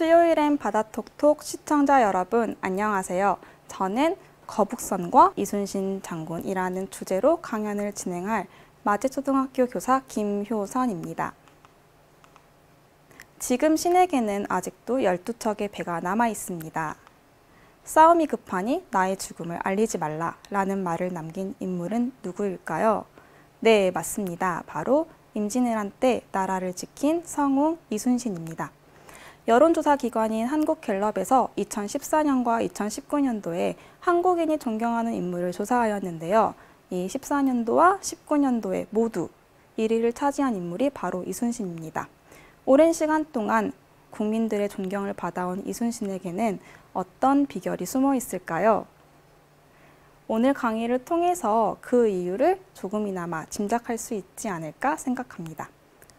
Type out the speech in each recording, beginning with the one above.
수요일엔 바다톡톡 시청자 여러분 안녕하세요. 저는 거북선과 이순신 장군이라는 주제로 강연을 진행할 마제초등학교 교사 김효선입니다. 지금 신에게는 아직도 12척의 배가 남아 있습니다. 싸움이 급하니 나의 죽음을 알리지 말라 라는 말을 남긴 인물은 누구일까요? 네, 맞습니다. 바로 임진왜란 때 나라를 지킨 성웅 이순신입니다. 여론조사 기관인 한국갤럽에서 2014년과 2019년도에 한국인이 존경하는 인물을 조사하였는데요. 이 14년도와 19년도에 모두 1위를 차지한 인물이 바로 이순신입니다. 오랜 시간 동안 국민들의 존경을 받아온 이순신에게는 어떤 비결이 숨어 있을까요? 오늘 강의를 통해서 그 이유를 조금이나마 짐작할 수 있지 않을까 생각합니다.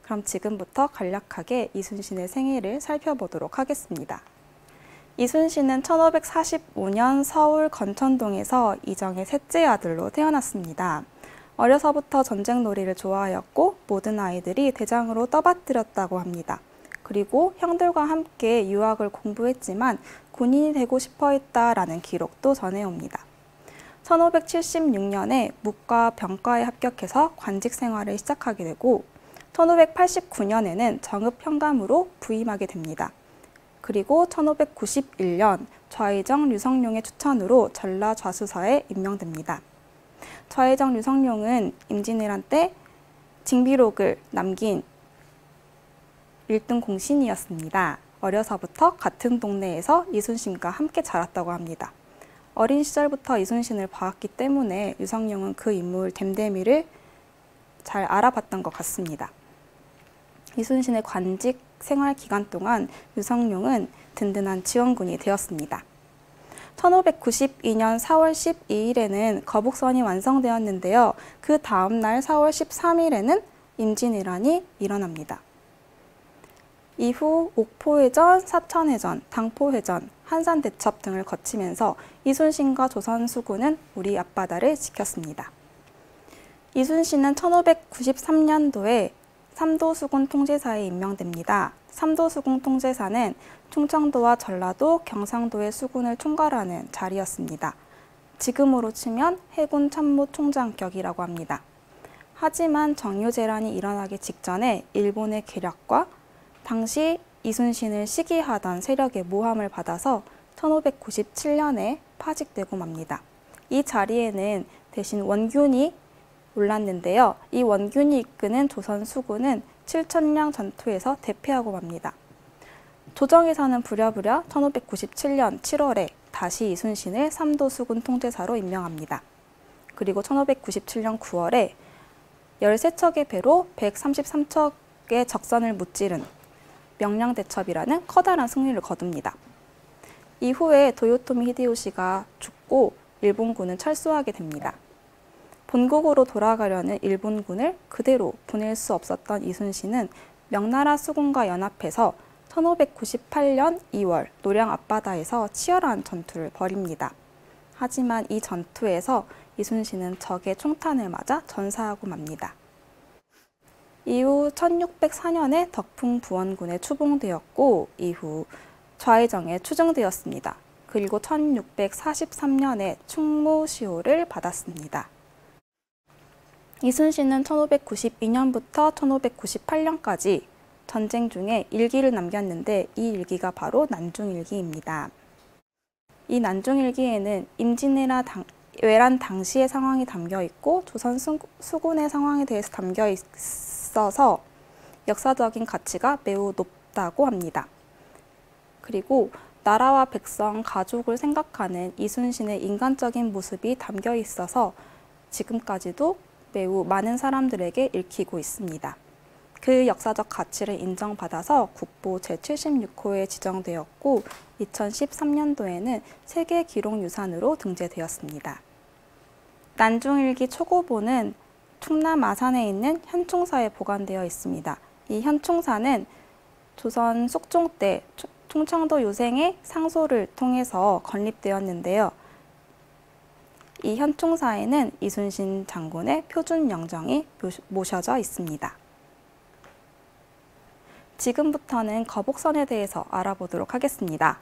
그럼 지금부터 간략하게 이순신의 생애를 살펴보도록 하겠습니다. 이순신은 1545년 서울 건천동에서 이정의 셋째 아들로 태어났습니다. 어려서부터 전쟁놀이를 좋아하였고 모든 아이들이 대장으로 떠받들였다고 합니다. 그리고 형들과 함께 유학을 공부했지만 군인이 되고 싶어 했다라는 기록도 전해옵니다. 1576년에 무과 병과에 합격해서 관직 생활을 시작하게 되고 1589년에는 정읍 현감으로 부임하게 됩니다. 그리고 1591년 좌의정 류성룡의 추천으로 전라좌수사에 임명됩니다. 좌의정 류성룡은 임진왜란 때 징비록을 남긴 1등 공신이었습니다. 어려서부터 같은 동네에서 이순신과 함께 자랐다고 합니다. 어린 시절부터 이순신을 봐왔기 때문에 류성룡은 그 인물 댐데미를 잘 알아봤던 것 같습니다. 이순신의 관직 생활 기간 동안 류성룡은 든든한 지원군이 되었습니다. 1592년 4월 12일에는 거북선이 완성되었는데요. 그 다음 날 4월 13일에는 임진왜란이 일어납니다. 이후 옥포해전, 사천해전, 당포해전, 한산대첩 등을 거치면서 이순신과 조선 수군은 우리 앞바다를 지켰습니다. 이순신은 1593년도에 삼도수군 통제사에 임명됩니다. 삼도수군 통제사는 충청도와 전라도, 경상도의 수군을 총괄하는 자리였습니다. 지금으로 치면 해군 참모총장격이라고 합니다. 하지만 정유재란이 일어나기 직전에 일본의 계략과 당시 이순신을 시기하던 세력의 모함을 받아서 1597년에 파직되고 맙니다. 이 자리에는 대신 원균이 올랐는데요. 이 원균이 이끄는 조선 수군은 7천량 전투에서 대패하고 맙니다. 조정에서는 부랴부랴 1597년 7월에 다시 이순신을 삼도수군 통제사로 임명합니다. 그리고 1597년 9월에 13척의 배로 133척의 적선을 무찌른 명량대첩이라는 커다란 승리를 거둡니다. 이후에 도요토미 히데요시가 죽고 일본군은 철수하게 됩니다. 본국으로 돌아가려는 일본군을 그대로 보낼 수 없었던 이순신은 명나라 수군과 연합해서 1598년 2월 노량 앞바다에서 치열한 전투를 벌입니다. 하지만 이 전투에서 이순신은 적의 총탄을 맞아 전사하고 맙니다. 이후 1604년에 덕풍부원군에 추봉되었고 이후 좌의정에 추증되었습니다. 그리고 1643년에 충무시호를 받았습니다. 이순신은 1592년부터 1598년까지 전쟁 중에 일기를 남겼는데 이 일기가 바로 난중일기입니다. 이 난중일기에는 임진왜란 당시의 상황이 담겨 있고 조선 수군의 상황에 대해서 담겨 있어서 역사적인 가치가 매우 높다고 합니다. 그리고 나라와 백성, 가족을 생각하는 이순신의 인간적인 모습이 담겨 있어서 지금까지도 매우 많은 사람들에게 읽히고 있습니다. 그 역사적 가치를 인정받아서 국보 제76호에 지정되었고 2013년도에는 세계기록유산으로 등재되었습니다. 난중일기 초고본은 충남 아산에 있는 현충사에 보관되어 있습니다. 이 현충사는 조선 숙종 때 충청도 요생의 상소를 통해서 건립되었는데요. 이 현충사에는 이순신 장군의 표준 영정이 모셔져 있습니다. 지금부터는 거북선에 대해서 알아보도록 하겠습니다.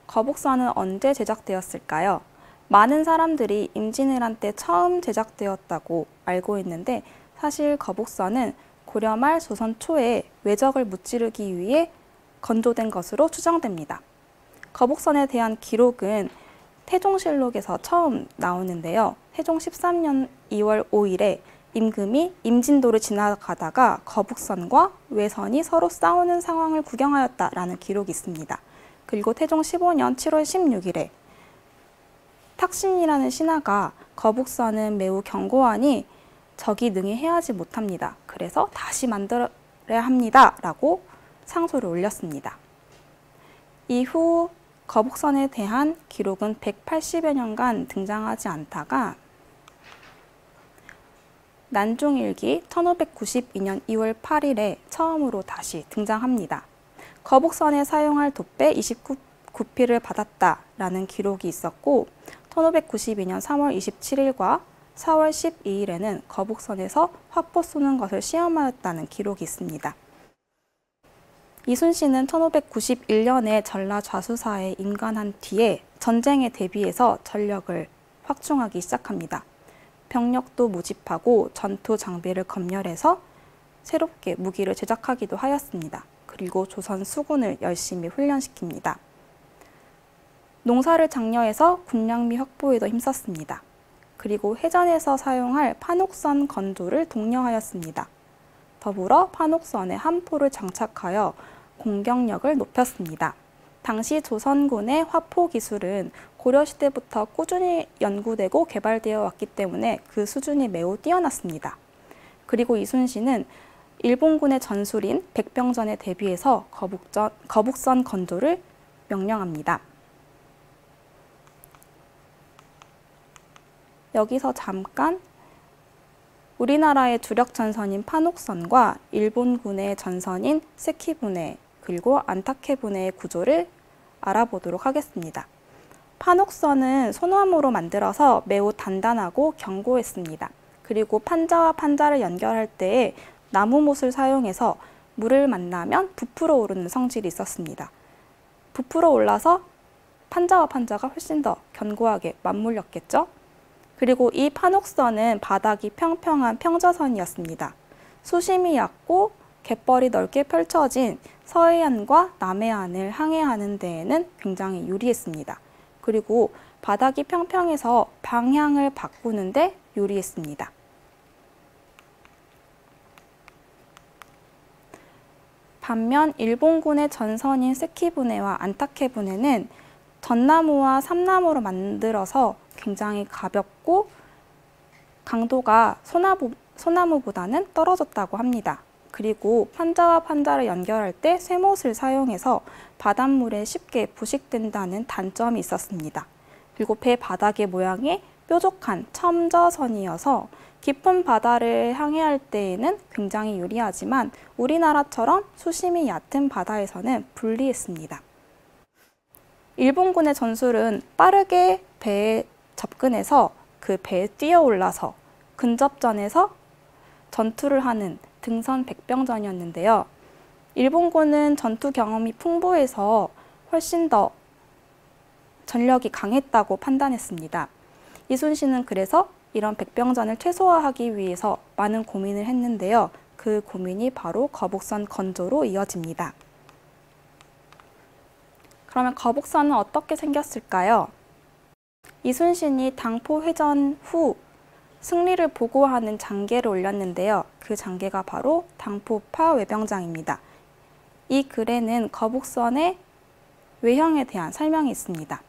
거북선은 언제 제작되었을까요? 많은 사람들이 임진왜란 때 처음 제작되었다고 알고 있는데 사실 거북선은 고려 말 조선 초에 외적을 무찌르기 위해 건조된 것으로 추정됩니다. 거북선에 대한 기록은 태종실록에서 처음 나오는데요. 태종 13년 2월 5일에 임금이 임진도를 지나가다가 거북선과 외선이 서로 싸우는 상황을 구경하였다라는 기록이 있습니다. 그리고 태종 15년 7월 16일에 탁신이라는 신하가 거북선은 매우 견고하니 적이 능히 해하지 못합니다. 그래서 다시 만들어야 합니다. 라고 상소를 올렸습니다. 이후 거북선에 대한 기록은 180여 년간 등장하지 않다가 난중일기 1592년 2월 8일에 처음으로 다시 등장합니다. 거북선에 사용할 돛배 29피를 받았다라는 기록이 있었고 1592년 3월 27일과 4월 12일에는 거북선에서 화포 쏘는 것을 시험하였다는 기록이 있습니다. 이순신은 1591년에 전라 좌수사에 임관한 뒤에 전쟁에 대비해서 전력을 확충하기 시작합니다. 병력도 모집하고 전투 장비를 검열해서 새롭게 무기를 제작하기도 하였습니다. 그리고 조선 수군을 열심히 훈련시킵니다. 농사를 장려해서 군량미 확보에도 힘썼습니다. 그리고 해전에서 사용할 판옥선 건조를 독려하였습니다. 더불어 판옥선에 함포를 장착하여 공격력을 높였습니다. 당시 조선군의 화포 기술은 고려시대부터 꾸준히 연구되고 개발되어 왔기 때문에 그 수준이 매우 뛰어났습니다. 그리고 이순신은 일본군의 전술인 백병전에 대비해서 거북선 건조를 명령합니다. 여기서 잠깐 우리나라의 주력 전선인 판옥선과 일본군의 전선인 세키부네 그리고 안타케부네의 구조를 알아보도록 하겠습니다. 판옥선은 소나무로 만들어서 매우 단단하고 견고했습니다. 그리고 판자와 판자를 연결할 때에 나무못을 사용해서 물을 만나면 부풀어 오르는 성질이 있었습니다. 부풀어 올라서 판자와 판자가 훨씬 더 견고하게 맞물렸겠죠? 그리고 이 판옥선은 바닥이 평평한 평저선이었습니다. 수심이 얕고 갯벌이 넓게 펼쳐진 서해안과 남해안을 항해하는 데에는 굉장히 유리했습니다. 그리고 바닥이 평평해서 방향을 바꾸는데 유리했습니다. 반면 일본군의 전선인 세키부네와 안타케부네는 전나무와 삼나무로 만들어서 굉장히 가볍고 강도가 소나무보다는 떨어졌다고 합니다. 그리고 판자와 판자를 연결할 때 쇠못을 사용해서 바닷물에 쉽게 부식된다는 단점이 있었습니다. 그리고 배 바닥의 모양이 뾰족한 첨저선이어서 깊은 바다를 항해할 때에는 굉장히 유리하지만 우리나라처럼 수심이 얕은 바다에서는 불리했습니다. 일본군의 전술은 빠르게 배에 접근해서 그 배에 뛰어올라서 근접전에서 전투를 하는 등선 백병전이었는데요. 일본군은 전투 경험이 풍부해서 훨씬 더 전력이 강했다고 판단했습니다. 이순신은 그래서 이런 백병전을 최소화하기 위해서 많은 고민을 했는데요. 그 고민이 바로 거북선 건조로 이어집니다. 그러면 거북선은 어떻게 생겼을까요? 이순신이 당포회전 후 승리를 보고하는 장계를 올렸는데요. 그 장계가 바로 당포파 외병장입니다. 이 글에는 거북선의 외형에 대한 설명이 있습니다.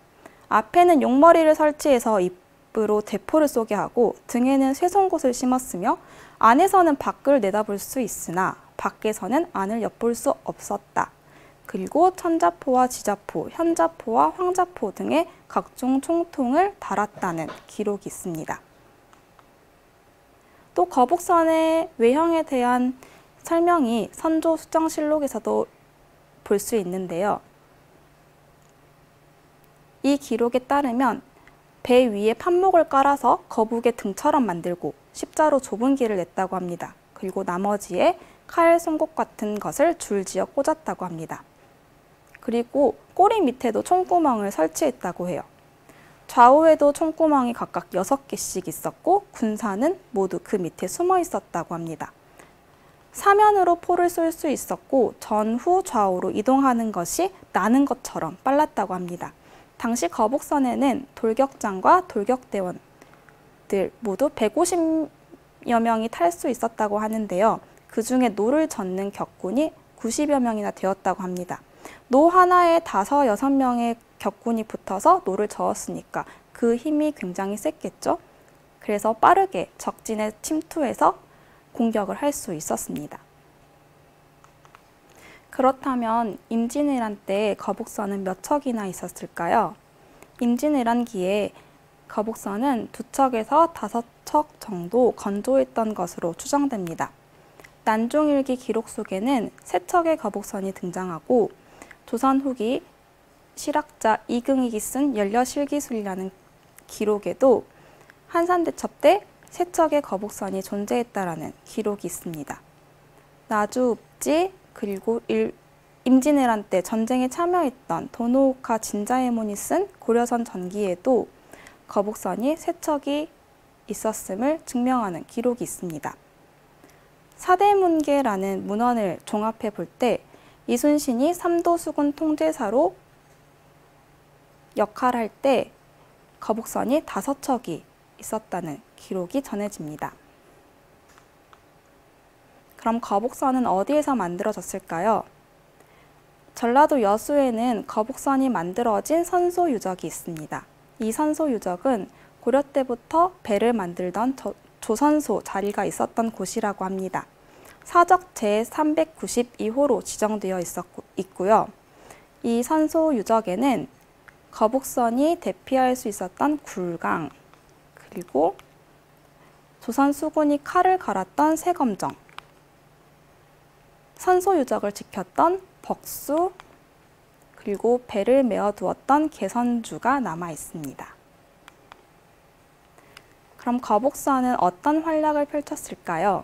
앞에는 용머리를 설치해서 입으로 대포를 쏘게 하고 등에는 쇠송곳을 심었으며 안에서는 밖을 내다볼 수 있으나 밖에서는 안을 엿볼 수 없었다. 그리고 천자포와 지자포, 현자포와 황자포 등의 각종 총통을 달았다는 기록이 있습니다. 또 거북선의 외형에 대한 설명이 선조수정실록에서도 볼 수 있는데요. 이 기록에 따르면 배 위에 판목을 깔아서 거북의 등처럼 만들고 십자로 좁은 길을 냈다고 합니다. 그리고 나머지에 칼 송곳 같은 것을 줄지어 꽂았다고 합니다. 그리고 꼬리 밑에도 총구멍을 설치했다고 해요. 좌우에도 총구멍이 각각 6개씩 있었고 군사는 모두 그 밑에 숨어 있었다고 합니다. 사면으로 포를 쏠 수 있었고 전후 좌우로 이동하는 것이 나는 것처럼 빨랐다고 합니다. 당시 거북선에는 돌격장과 돌격대원들 모두 150여 명이 탈 수 있었다고 하는데요. 그 중에 노를 젓는 격군이 90여 명이나 되었다고 합니다. 노 하나에 5, 6명의 격군이 붙어서 노를 저었으니까 그 힘이 굉장히 셌겠죠. 그래서 빠르게 적진에 침투해서 공격을 할 수 있었습니다. 그렇다면 임진왜란 때 거북선은 몇 척이나 있었을까요? 임진왜란기에 거북선은 2척에서 5척 정도 건조했던 것으로 추정됩니다. 난종일기 기록 속에는 3척의 거북선이 등장하고 조선 후기 실학자 이긍익이 쓴 연려실기술이라는 기록에도 한산대첩 때 3척의 거북선이 존재했다라는 기록이 있습니다. 나주읍지 그리고 임진왜란 때 전쟁에 참여했던 도노오카 진자에몬이 쓴 고려선 전기에도 거북선이 3척이 있었음을 증명하는 기록이 있습니다. 사대문계라는 문헌을 종합해 볼 때 이순신이 삼도수군 통제사로 역할할 때 거북선이 5척이 있었다는 기록이 전해집니다. 그럼 거북선은 어디에서 만들어졌을까요? 전라도 여수에는 거북선이 만들어진 선소유적이 있습니다. 이 선소유적은 고려 때부터 배를 만들던 조선소 자리가 있었던 곳이라고 합니다. 사적 제392호로 지정되어 있고요. 이 선소유적에는 거북선이 대피할 수 있었던 굴강, 그리고 조선 수군이 칼을 갈았던 세검정, 선소유적을 지켰던 벅수, 그리고 배를 메어두었던 개선주가 남아 있습니다. 그럼 거북선은 어떤 활약을 펼쳤을까요?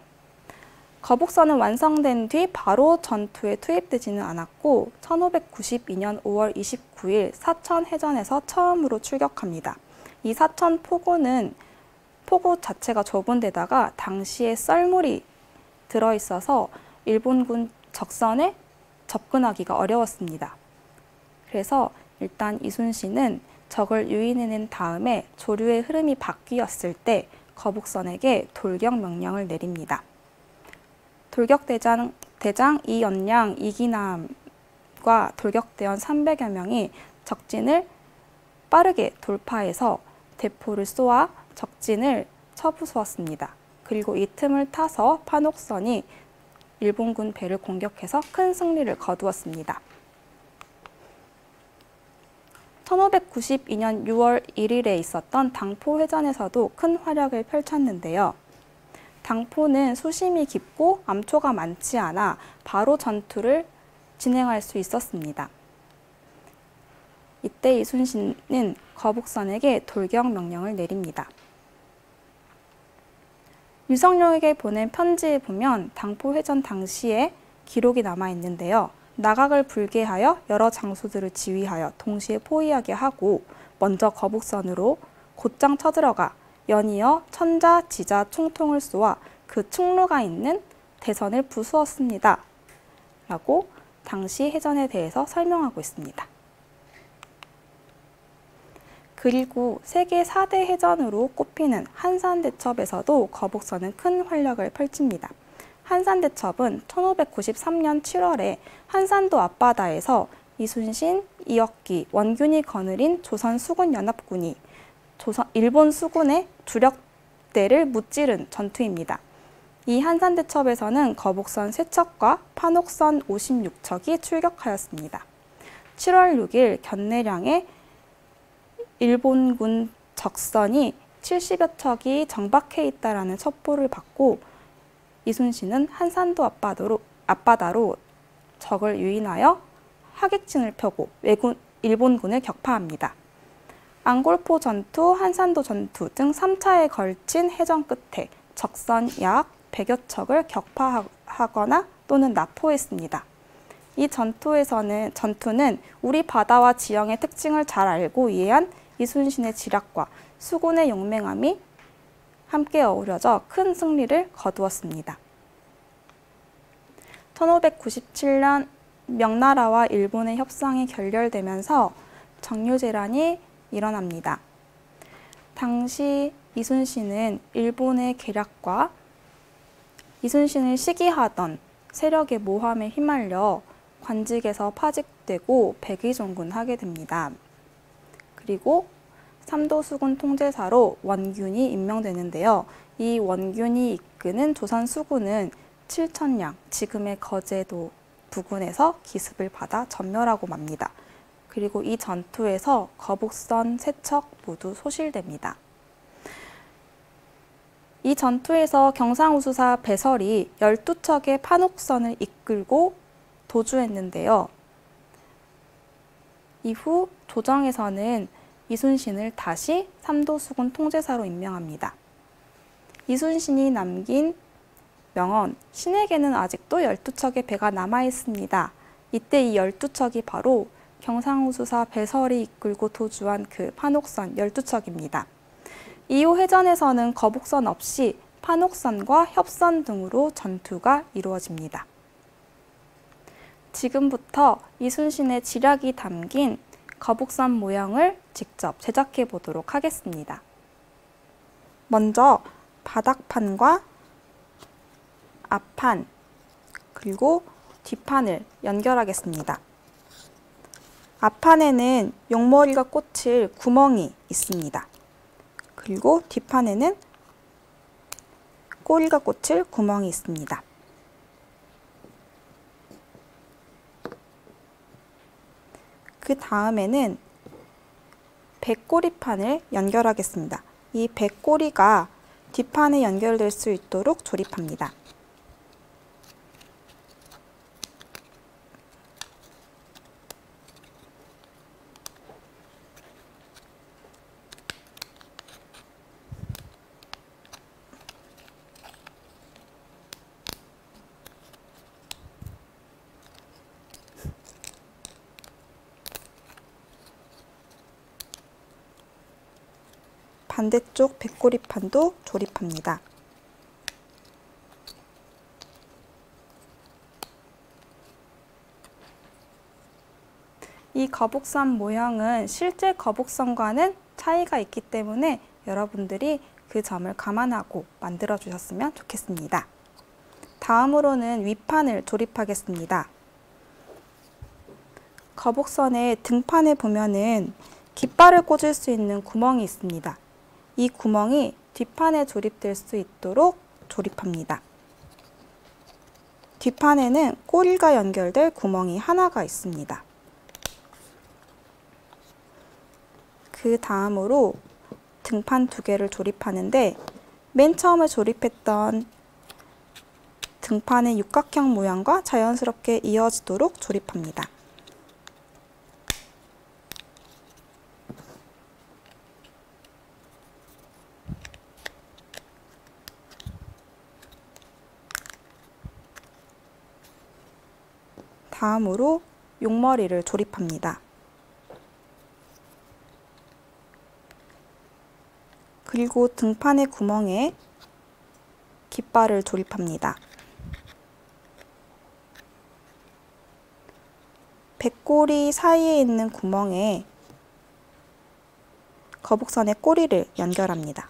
거북선은 완성된 뒤 바로 전투에 투입되지는 않았고 1592년 5월 29일 사천해전에서 처음으로 출격합니다. 이 사천 포구 자체가 좁은 데다가 당시에 썰물이 들어있어서 일본군 적선에 접근하기가 어려웠습니다. 그래서 일단 이순신은 적을 유인해낸 다음에 조류의 흐름이 바뀌었을 때 거북선에게 돌격 명령을 내립니다. 돌격대장 이연량, 이기남과 돌격대원 300여 명이 적진을 빠르게 돌파해서 대포를 쏘아 적진을 쳐부수었습니다. 그리고 이 틈을 타서 판옥선이 일본군 배를 공격해서 큰 승리를 거두었습니다. 1592년 6월 1일에 있었던 당포회전에서도 큰 활약을 펼쳤는데요. 당포는 수심이 깊고 암초가 많지 않아 바로 전투를 진행할 수 있었습니다. 이때 이순신은 거북선에게 돌격 명령을 내립니다. 유성룡에게 보낸 편지에 보면 당포회전 당시에 기록이 남아 있는데요. 나각을 불개하여 여러 장수들을 지휘하여 동시에 포위하게 하고 먼저 거북선으로 곧장 쳐들어가 연이어 천자, 지자, 총통을 쏘아 그 충루가 있는 대선을 부수었습니다. 라고 당시 해전에 대해서 설명하고 있습니다. 그리고 세계 4대 해전으로 꼽히는 한산대첩에서도 거북선은 큰 활약을 펼칩니다. 한산대첩은 1593년 7월에 한산도 앞바다에서 이순신, 이억기, 원균이 거느린 조선 수군연합군이 일본 수군의 주력대를 무찌른 전투입니다. 이 한산대첩에서는 거북선 3척과 판옥선 56척이 출격하였습니다. 7월 6일 견내량에 일본군 적선이 70여 척이 정박해 있다라는 첩보를 받고 이순신은 한산도 앞바다로 적을 유인하여 하객진을 펴고 일본군을 격파합니다. 앙골포 전투, 한산도 전투 등 3차에 걸친 해전 끝에 적선 약 100여 척을 격파하거나 또는 납포했습니다. 이 전투는 우리 바다와 지형의 특징을 잘 알고 이해한 이순신의 지략과 수군의 용맹함이 함께 어우러져 큰 승리를 거두었습니다. 1597년 명나라와 일본의 협상이 결렬되면서 정유재란이 일어납니다. 당시 이순신은 일본의 계략과 이순신을 시기하던 세력의 모함에 휘말려 관직에서 파직되고 백의종군하게 됩니다. 그리고 삼도수군 통제사로 원균이 임명되는데요. 이 원균이 이끄는 조선수군은 7,000량, 지금의 거제도 부근에서 기습을 받아 전멸하고 맙니다. 그리고 이 전투에서 거북선 3척 모두 소실됩니다. 이 전투에서 경상우수사 배설이 12척의 판옥선을 이끌고 도주했는데요. 이후 조정에서는 이순신을 다시 삼도수군 통제사로 임명합니다. 이순신이 남긴 명언, 신에게는 아직도 12척의 배가 남아있습니다. 이때 이 12척이 바로 경상우수사 배설이 이끌고 도주한 그 판옥선 12척입니다. 이후 해전에서는 거북선 없이 판옥선과 협선 등으로 전투가 이루어집니다. 지금부터 이순신의 지략이 담긴 거북선 모형을 직접 제작해 보도록 하겠습니다. 먼저 바닥판과 앞판 그리고 뒷판을 연결하겠습니다. 앞판에는 용머리가 꽂힐 구멍이 있습니다. 그리고 뒷판에는 꼬리가 꽂힐 구멍이 있습니다. 그 다음에는 배꼬리판을 연결하겠습니다. 이 배꼬리가 뒷판에 연결될 수 있도록 조립합니다. 반대쪽 배꼬리판도 조립합니다. 이 거북선 모형은 실제 거북선과는 차이가 있기 때문에 여러분들이 그 점을 감안하고 만들어 주셨으면 좋겠습니다. 다음으로는 윗판을 조립하겠습니다. 거북선의 등판에 보면은 깃발을 꽂을 수 있는 구멍이 있습니다. 이 구멍이 뒷판에 조립될 수 있도록 조립합니다. 뒷판에는 꼬리가 연결될 구멍이 하나가 있습니다. 그 다음으로 등판 2개를 조립하는데 맨 처음에 조립했던 등판의 육각형 모양과 자연스럽게 이어지도록 조립합니다. 다음으로 용머리를 조립합니다. 그리고 등판의 구멍에 깃발을 조립합니다. 배꼬리 사이에 있는 구멍에 거북선의 꼬리를 연결합니다.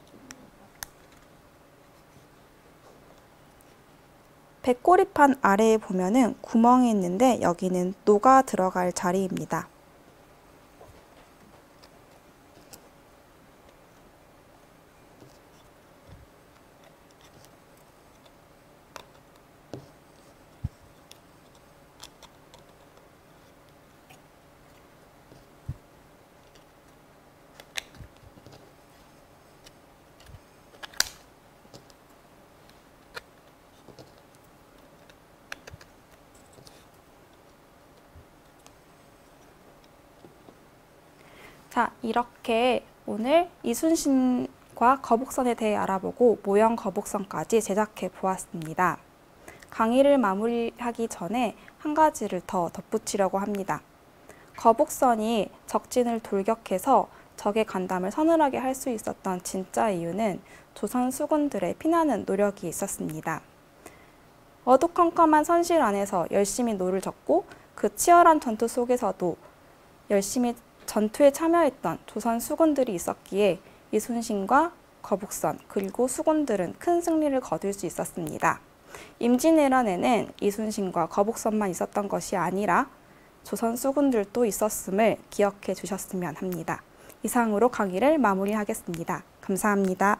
배꼬리판 아래에 보면은 구멍이 있는데 여기는 노가 들어갈 자리입니다. 자, 이렇게 오늘 이순신과 거북선에 대해 알아보고 모형 거북선까지 제작해 보았습니다. 강의를 마무리하기 전에 한 가지를 더 덧붙이려고 합니다. 거북선이 적진을 돌격해서 적의 간담을 서늘하게 할 수 있었던 진짜 이유는 조선 수군들의 피나는 노력이 있었습니다. 어두컴컴한 선실 안에서 열심히 노를 젓고 그 치열한 전투 속에서도 열심히 전투에 참여했던 조선 수군들이 있었기에 이순신과 거북선 그리고 수군들은 큰 승리를 거둘 수 있었습니다. 임진왜란에는 이순신과 거북선만 있었던 것이 아니라 조선 수군들도 있었음을 기억해 주셨으면 합니다. 이상으로 강의를 마무리하겠습니다. 감사합니다.